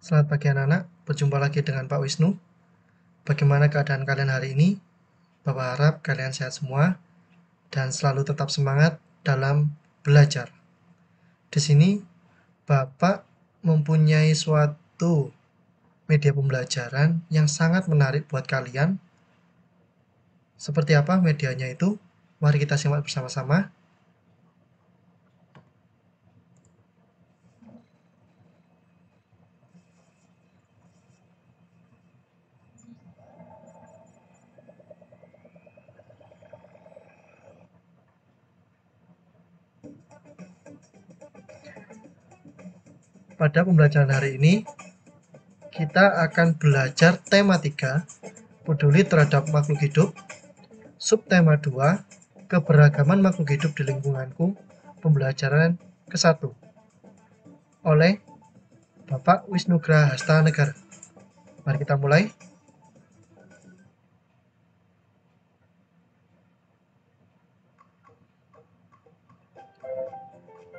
Selamat pagi anak-anak, berjumpa lagi dengan Pak Wisnu. Bagaimana keadaan kalian hari ini? Bapak harap kalian sehat semua dan selalu tetap semangat dalam belajar. Di sini Bapak mempunyai suatu media pembelajaran yang sangat menarik buat kalian. Seperti apa medianya itu? Mari kita simak bersama-sama. Pada pembelajaran hari ini, kita akan belajar tema 3, peduli terhadap makhluk hidup, subtema 2, keberagaman makhluk hidup di lingkunganku, pembelajaran ke-1, oleh Bapak Wisnu Grahasta Negara. Mari kita mulai.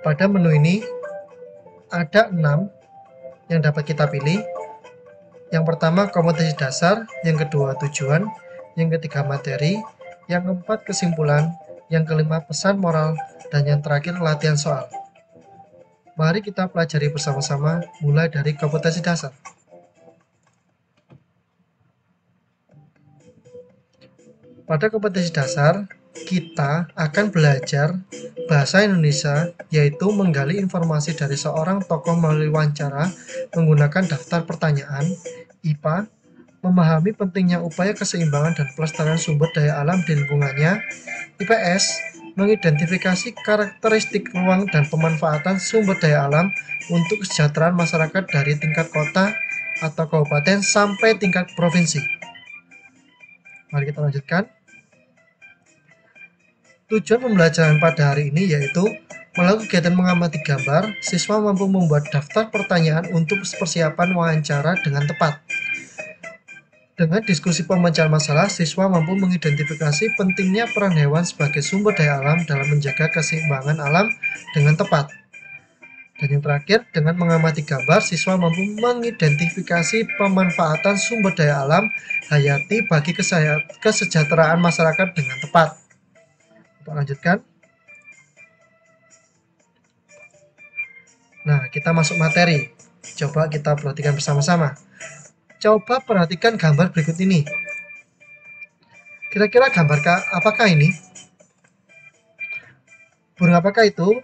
Pada menu ini ada 6 yang dapat kita pilih. Yang pertama kompetensi dasar, yang kedua tujuan, yang ketiga materi, yang keempat kesimpulan, yang kelima pesan moral, dan yang terakhir latihan soal. Mari kita pelajari bersama-sama mulai dari kompetensi dasar. Pada kompetensi dasar, kita akan belajar bahasa Indonesia, yaitu menggali informasi dari seorang tokoh melalui wawancara menggunakan daftar pertanyaan, IPA, memahami pentingnya upaya keseimbangan dan pelestarian sumber daya alam di lingkungannya, IPS, mengidentifikasi karakteristik ruang dan pemanfaatan sumber daya alam untuk kesejahteraan masyarakat dari tingkat kota atau kabupaten sampai tingkat provinsi. Mari kita lanjutkan. Tujuan pembelajaran pada hari ini yaitu melalui kegiatan mengamati gambar, siswa mampu membuat daftar pertanyaan untuk persiapan wawancara dengan tepat. Dengan diskusi pemecahan masalah, siswa mampu mengidentifikasi pentingnya peran hewan sebagai sumber daya alam dalam menjaga keseimbangan alam dengan tepat. Dan yang terakhir, dengan mengamati gambar, siswa mampu mengidentifikasi pemanfaatan sumber daya alam hayati bagi kesejahteraan masyarakat dengan tepat. Kita lanjutkan. Nah, kita masuk materi. Coba kita perhatikan bersama-sama. Coba perhatikan gambar berikut ini. Kira-kira gambar apakah ini? Burung apakah itu?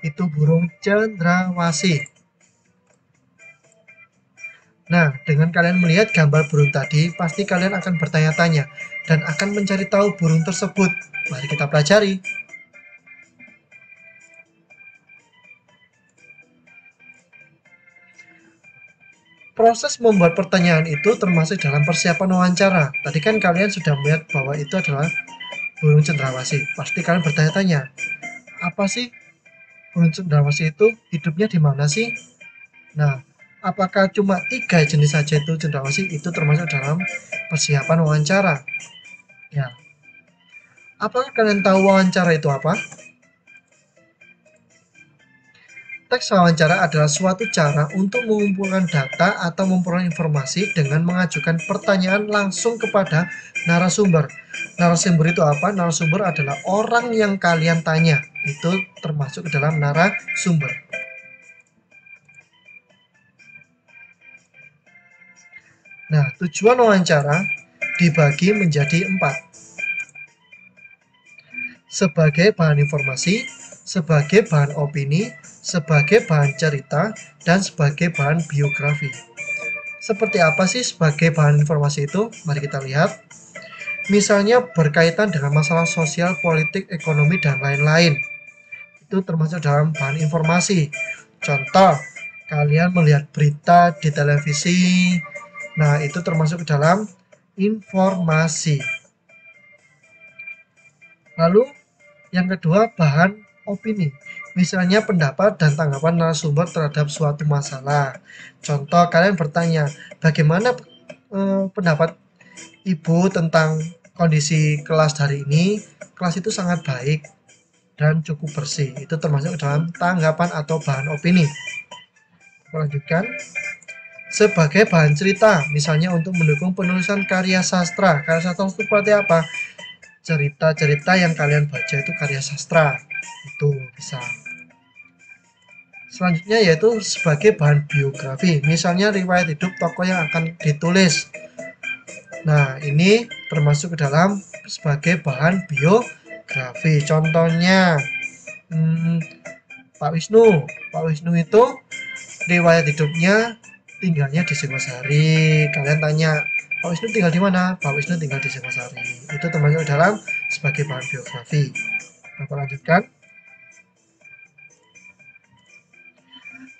Itu burung cendrawasih. Nah, dengan kalian melihat gambar burung tadi, pasti kalian akan bertanya-tanya dan akan mencari tahu burung tersebut. Mari kita pelajari. Proses membuat pertanyaan itu termasuk dalam persiapan wawancara. Tadi kan kalian sudah melihat bahwa itu adalah burung cendrawasih. Pasti kalian bertanya-tanya, apa sih burung cendrawasih itu? Hidupnya di mana sih? Nah, apakah cuma 3 jenis saja itu cendrawasih? Itu termasuk dalam persiapan wawancara. Ya. Apakah kalian tahu wawancara itu apa? Teks wawancara adalah suatu cara untuk mengumpulkan data atau memperoleh informasi dengan mengajukan pertanyaan langsung kepada narasumber. Narasumber itu apa? Narasumber adalah orang yang kalian tanya. Itu termasuk ke dalam narasumber. Nah, tujuan wawancara dibagi menjadi 4. Sebagai bahan informasi, sebagai bahan opini, sebagai bahan cerita, dan sebagai bahan biografi. Seperti apa sih sebagai bahan informasi itu? Mari kita lihat. Misalnya berkaitan dengan masalah sosial, politik, ekonomi, dan lain-lain. Itu termasuk dalam bahan informasi. Contoh, kalian melihat berita di televisi. Nah, itu termasuk dalam informasi. Lalu, yang kedua, bahan opini. Misalnya pendapat dan tanggapan narasumber terhadap suatu masalah. Contoh, kalian bertanya, bagaimana pendapat Ibu tentang kondisi kelas hari ini? Kelas itu sangat baik dan cukup bersih. Itu termasuk dalam tanggapan atau bahan opini. Lanjutkan. Sebagai bahan cerita, misalnya untuk mendukung penulisan karya sastra. Karya sastra itu seperti apa? Cerita-cerita yang kalian baca itu karya sastra. Itu bisa. Selanjutnya yaitu sebagai bahan biografi, misalnya riwayat hidup tokoh yang akan ditulis. Nah, ini termasuk ke dalam sebagai bahan biografi. Contohnya, Pak Wisnu. Pak Wisnu itu riwayat hidupnya tinggalnya di Singosari. Kalian tanya, Pak Wisnu tinggal di mana? Pak Wisnu tinggal di Singosari. Itu termasuk dalam sebagai bahan biografi. Bapak lanjutkan.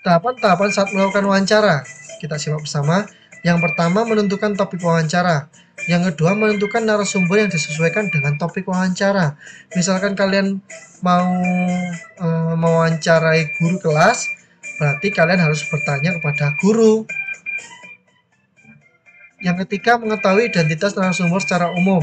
Tahapan-tahapan saat melakukan wawancara. Kita simak bersama. Yang pertama, menentukan topik wawancara. Yang kedua, menentukan narasumber yang disesuaikan dengan topik wawancara. Misalkan kalian mau mewawancarai guru kelas, berarti kalian harus bertanya kepada guru. Yang ketiga, mengetahui identitas narasumber secara umum.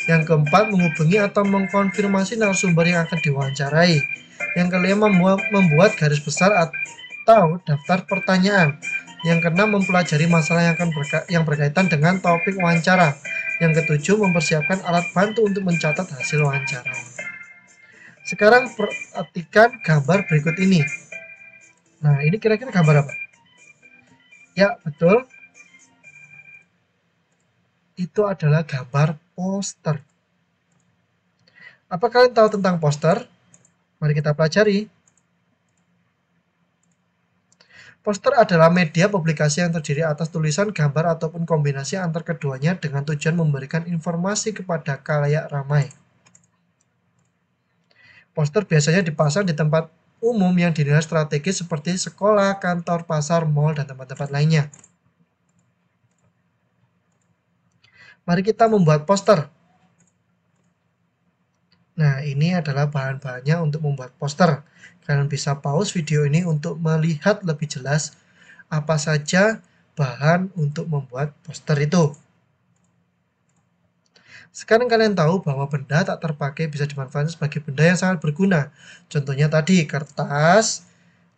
Yang keempat, menghubungi atau mengkonfirmasi narasumber yang akan diwawancarai. Yang kelima, membuat garis besar atau daftar pertanyaan. Yang keenam, mempelajari masalah yang berkaitan dengan topik wawancara. Yang ketujuh, mempersiapkan alat bantu untuk mencatat hasil wawancara. Sekarang perhatikan gambar berikut ini. Nah, ini kira-kira gambar apa? Ya, betul. Itu adalah gambar poster. Apa kalian tahu tentang poster? Mari kita pelajari. Poster adalah media publikasi yang terdiri atas tulisan, gambar, ataupun kombinasi antar keduanya dengan tujuan memberikan informasi kepada khalayak ramai. Poster biasanya dipasang di tempat umum yang dinilai strategis seperti sekolah, kantor, pasar, mal, dan tempat-tempat lainnya. Mari kita membuat poster. Nah, ini adalah bahan-bahannya untuk membuat poster. Kalian bisa pause video ini untuk melihat lebih jelas apa saja bahan untuk membuat poster itu. Sekarang kalian tahu bahwa benda tak terpakai bisa dimanfaatkan sebagai benda yang sangat berguna. Contohnya tadi, kertas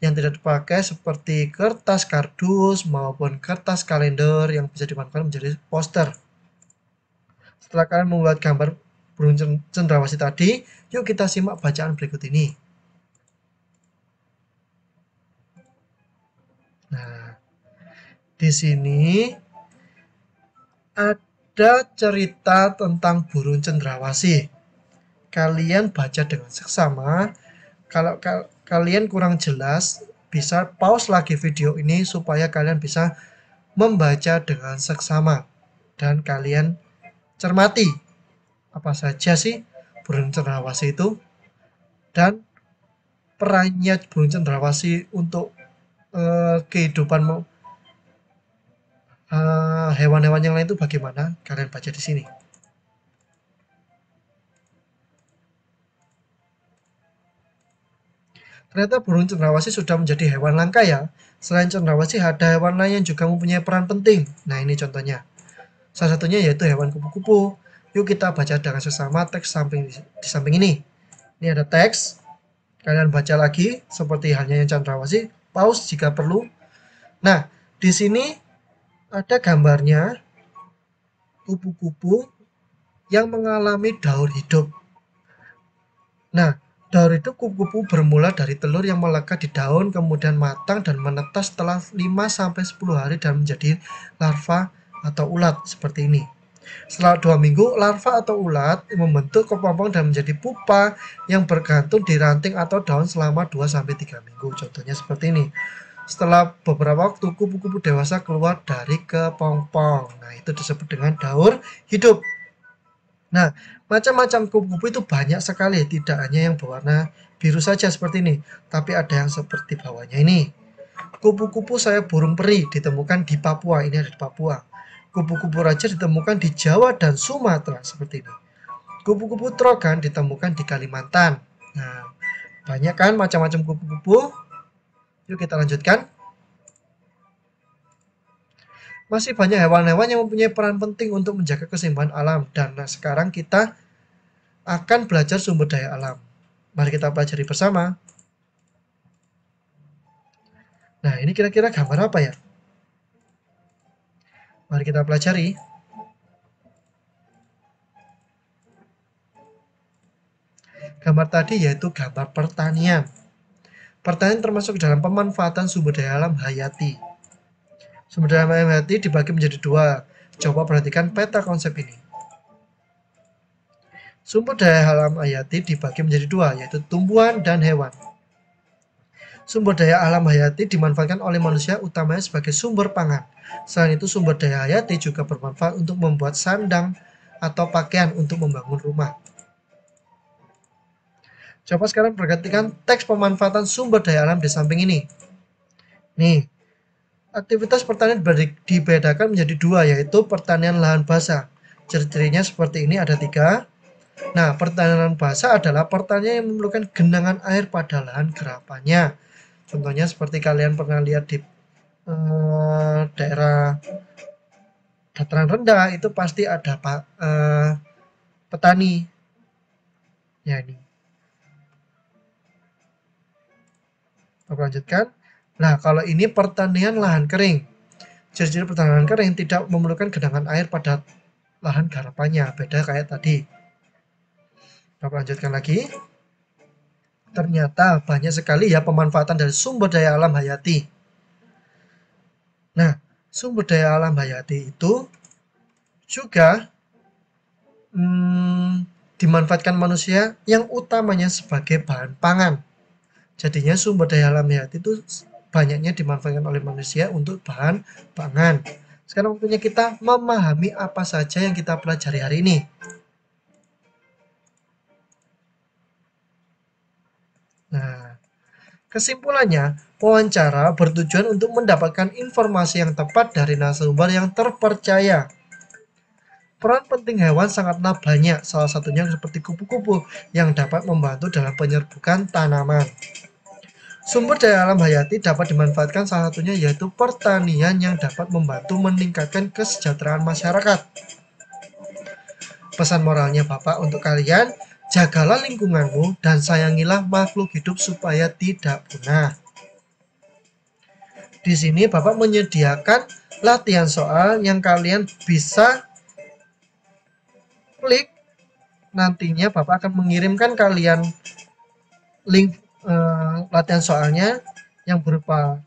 yang tidak dipakai seperti kertas kardus maupun kertas kalender yang bisa dimanfaatkan menjadi poster. Setelah kalian membuat gambar burung cendrawasih tadi, yuk kita simak bacaan berikut ini. Nah, di sini ada cerita tentang burung cendrawasih. Kalian baca dengan seksama. Kalau kalian kurang jelas, bisa pause lagi video ini supaya kalian bisa membaca dengan seksama dan kalian cermati apa saja sih burung cendrawasih itu dan perannya burung cendrawasih untuk kehidupan hewan-hewan yang lain itu bagaimana. Kalian baca di sini. Ternyata burung cendrawasih sudah menjadi hewan langka ya. Selain cendrawasih, ada hewan lain yang juga mempunyai peran penting. Nah, ini contohnya. Salah satunya yaitu hewan kupu-kupu. Yuk kita baca dengan sesama teks di samping ini. Ini ada teks. Kalian baca lagi seperti halnya yang cendrawasih. Pause jika perlu. Nah, di sini ada gambarnya kupu-kupu yang mengalami daur hidup. Nah, daur hidup kupu-kupu bermula dari telur yang melekat di daun, kemudian matang dan menetas setelah 5-10 hari dan menjadi larva atau ulat seperti ini. Setelah 2 minggu, larva atau ulat membentuk kepompong dan menjadi pupa yang bergantung di ranting atau daun selama 2-3 minggu. Contohnya seperti ini. Setelah beberapa waktu, kupu-kupu dewasa keluar dari kepompong. Nah, itu disebut dengan daur hidup. Nah, macam-macam kupu-kupu itu banyak sekali, tidak hanya yang berwarna biru saja seperti ini, tapi ada yang seperti bawahnya ini. Kupu-kupu sayap burung peri ditemukan di Papua, ini ada di Papua. Kupu-kupu raja ditemukan di Jawa dan Sumatera seperti ini. Kupu-kupu trogan ditemukan di Kalimantan. Nah, banyak kan macam-macam kupu-kupu? Yuk kita lanjutkan. Masih banyak hewan-hewan yang mempunyai peran penting untuk menjaga keseimbangan alam. Dan sekarang kita akan belajar sumber daya alam. Mari kita pelajari bersama. Nah, ini kira-kira gambar apa ya? Mari kita pelajari. Gambar tadi yaitu gambar pertanian. Pertanian termasuk dalam pemanfaatan sumber daya alam hayati. Sumber daya alam hayati dibagi menjadi dua. Coba perhatikan peta konsep ini. Sumber daya alam hayati dibagi menjadi dua, yaitu tumbuhan dan hewan. Sumber daya alam hayati dimanfaatkan oleh manusia utamanya sebagai sumber pangan. Selain itu, sumber daya hayati juga bermanfaat untuk membuat sandang atau pakaian untuk membangun rumah. Coba sekarang perhatikan teks pemanfaatan sumber daya alam di samping ini. Nih, aktivitas pertanian dibedakan menjadi dua, yaitu pertanian lahan basah. Ciri-cirinya seperti ini, ada 3. Nah, pertanian basah adalah pertanian yang memerlukan genangan air pada lahan garapannya. Contohnya seperti kalian pernah lihat di daerah dataran rendah, itu pasti ada petani. Ya, ini. Kita lanjutkan. Nah, kalau ini pertanian lahan kering. Ciri-ciri pertanian lahan kering tidak memerlukan genangan air pada lahan garapannya, beda kayak tadi. Kita lanjutkan lagi. Ternyata banyak sekali ya pemanfaatan dari sumber daya alam hayati. Nah, sumber daya alam hayati itu juga dimanfaatkan manusia yang utamanya sebagai bahan pangan. Jadinya sumber daya alam hayati itu banyaknya dimanfaatkan oleh manusia untuk bahan pangan. Sekarang waktunya kita memahami apa saja yang kita pelajari hari ini. Nah, kesimpulannya, wawancara bertujuan untuk mendapatkan informasi yang tepat dari narasumber yang terpercaya. Peran penting hewan sangatlah banyak, salah satunya seperti kupu-kupu yang dapat membantu dalam penyerbukan tanaman. Sumber daya alam hayati dapat dimanfaatkan, salah satunya yaitu pertanian yang dapat membantu meningkatkan kesejahteraan masyarakat. Pesan moralnya Bapak untuk kalian, jagalah lingkunganmu dan sayangilah makhluk hidup supaya tidak punah. Di sini Bapak menyediakan latihan soal yang kalian bisa klik. Nantinya Bapak akan mengirimkan kalian link latihan soalnya yang berupa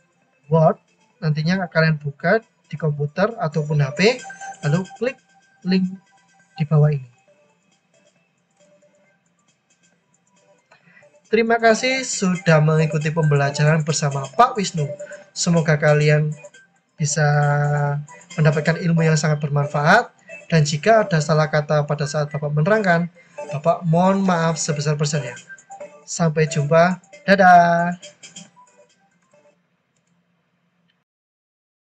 Word. Nantinya kalian buka di komputer ataupun HP, lalu klik link di bawah ini. Terima kasih sudah mengikuti pembelajaran bersama Pak Wisnu. Semoga kalian bisa mendapatkan ilmu yang sangat bermanfaat, dan jika ada salah kata pada saat Bapak menerangkan, Bapak mohon maaf sebesar-besarnya. Sampai jumpa, dadah.